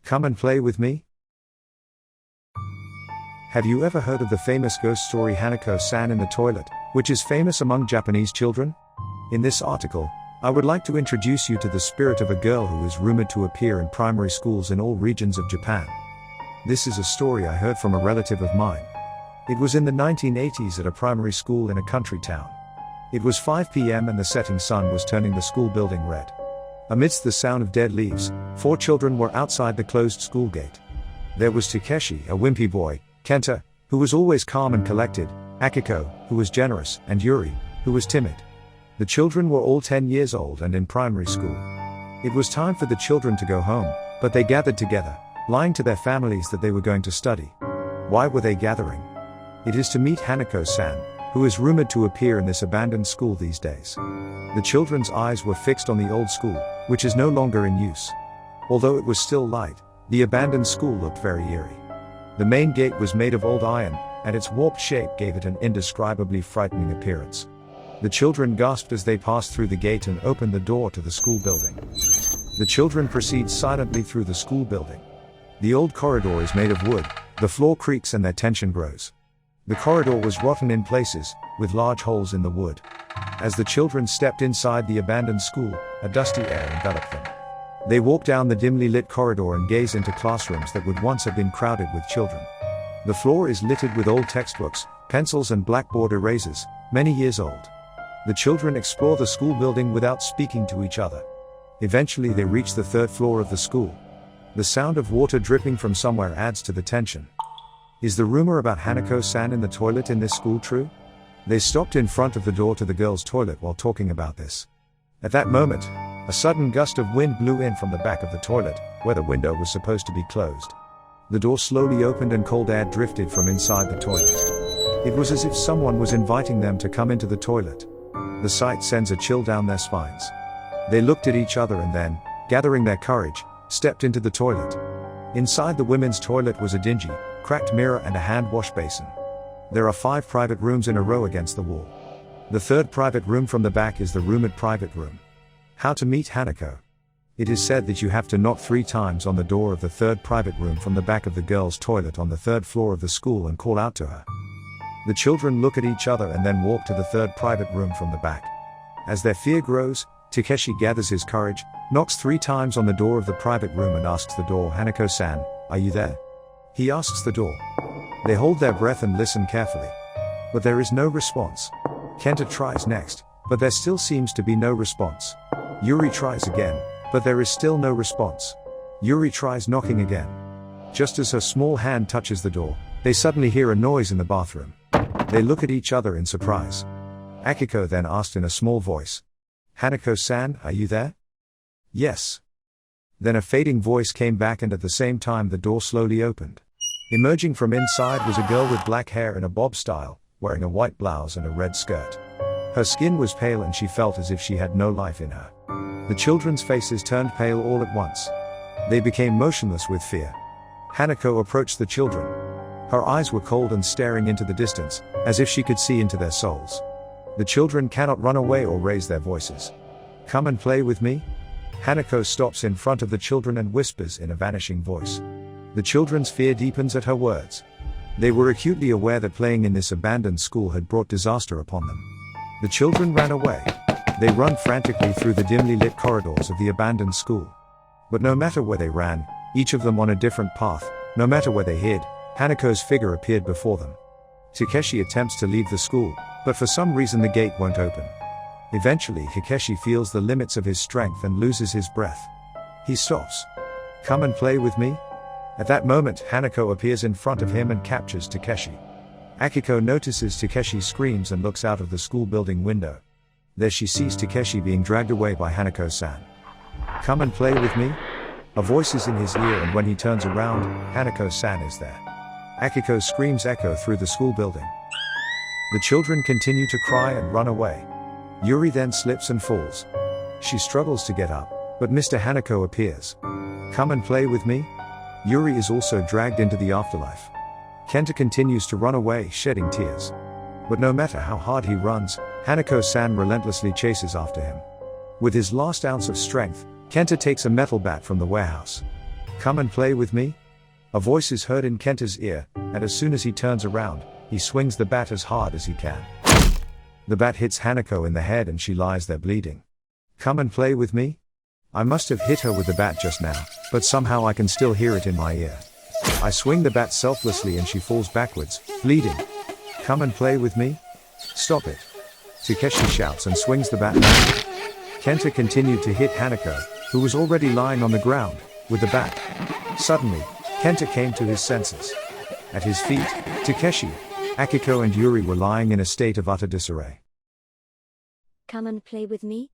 Come and play with me? Have you ever heard of the famous ghost story Hanako-san in the toilet, which is famous among Japanese children? In this article, I would like to introduce you to the spirit of a girl who is rumored to appear in primary schools in all regions of Japan. This is a story I heard from a relative of mine. It was in the 1980s at a primary school in a country town. It was 5 p.m. and the setting sun was turning the school building red. Amidst the sound of dead leaves, 4 children were outside the closed school gate. There was Takeshi, a wimpy boy, Kenta, who was always calm and collected, Akiko, who was generous, and Yuri, who was timid. The children were all 10 years old and in primary school. It was time for the children to go home, but they gathered together, lying to their families that they were going to study. Why were they gathering? It is to meet Hanako-san, who is rumored to appear in this abandoned school these days. The children's eyes were fixed on the old school, which is no longer in use. Although it was still light, the abandoned school looked very eerie. The main gate was made of old iron, and its warped shape gave it an indescribably frightening appearance. The children gasped as they passed through the gate and opened the door to the school building. The children proceed silently through the school building. The old corridor is made of wood, the floor creaks and their tension grows. The corridor was rotten in places, with large holes in the wood. As the children stepped inside the abandoned school, a dusty air enveloped them. They walked down the dimly lit corridor and gazed into classrooms that would once have been crowded with children. The floor is littered with old textbooks, pencils and blackboard erasers, many years old. The children explore the school building without speaking to each other. Eventually they reach the 3rd floor of the school. The sound of water dripping from somewhere adds to the tension. Is the rumor about Hanako-san in the toilet in this school true? They stopped in front of the door to the girls' toilet while talking about this. At that moment, a sudden gust of wind blew in from the back of the toilet, where the window was supposed to be closed. The door slowly opened and cold air drifted from inside the toilet. It was as if someone was inviting them to come into the toilet. The sight sends a chill down their spines. They looked at each other and then, gathering their courage, stepped into the toilet. Inside the women's toilet was a dingy, cracked mirror and a hand wash basin. There are 5 private rooms in a row against the wall. The 3rd private room from the back is the rumored private room. How to meet Hanako. It is said that you have to knock 3 times on the door of the 3rd private room from the back of the girls' toilet on the 3rd floor of the school and call out to her. The children look at each other and then walk to the 3rd private room from the back. As their fear grows, Takeshi gathers his courage, knocks 3 times on the door of the private room and asks the door, "Hanako-san, are you there?" He asks the door. They hold their breath and listen carefully. But there is no response. Kenta tries next, but there still seems to be no response. Yuri tries again, but there is still no response. Yuri tries knocking again. Just as her small hand touches the door, they suddenly hear a noise in the bathroom. They look at each other in surprise. Akiko then asked in a small voice, "Hanako-san, are you there?" "Yes." Then a fading voice came back and at the same time the door slowly opened. Emerging from inside was a girl with black hair in a bob style, wearing a white blouse and a red skirt. Her skin was pale and she felt as if she had no life in her. The children's faces turned pale all at once. They became motionless with fear. Hanako approached the children. Her eyes were cold and staring into the distance, as if she could see into their souls. The children cannot run away or raise their voices. "Come and play with me?" Hanako stops in front of the children and whispers in a vanishing voice. The children's fear deepens at her words. They were acutely aware that playing in this abandoned school had brought disaster upon them. The children ran away. They run frantically through the dimly lit corridors of the abandoned school. But no matter where they ran, each of them on a different path, no matter where they hid, Hanako's figure appeared before them. Takeshi attempts to leave the school, but for some reason the gate won't open. Eventually Takeshi feels the limits of his strength and loses his breath. He stops. "Come and play with me?" At that moment Hanako appears in front of him and captures Takeshi. Akiko notices Takeshi's screams and looks out of the school building window. There she sees Takeshi being dragged away by Hanako-san. "Come and play with me?" A voice is in his ear and when he turns around, Hanako-san is there. Akiko's screams echo through the school building. The children continue to cry and run away. Yuri then slips and falls. She struggles to get up, but Mr. Hanako appears. "Come and play with me?" Yuri is also dragged into the afterlife. Kenta continues to run away, shedding tears. But no matter how hard he runs, Hanako-san relentlessly chases after him. With his last ounce of strength, Kenta takes a metal bat from the warehouse. Come and play with me? A voice is heard in Kenta's ear, and as soon as he turns around, he swings the bat as hard as he can. The bat hits Hanako in the head and she lies there bleeding. Come and play with me? I must have hit her with the bat just now, but somehow I can still hear it in my ear. I swing the bat selflessly and she falls backwards, bleeding. Come and play with me? Stop it. Takeshi shouts and swings the bat back. Kenta continued to hit Hanako, who was already lying on the ground, with the bat. Suddenly, Kenta came to his senses. At his feet, Takeshi, Akiko and Yuri were lying in a state of utter disarray. Come and play with me?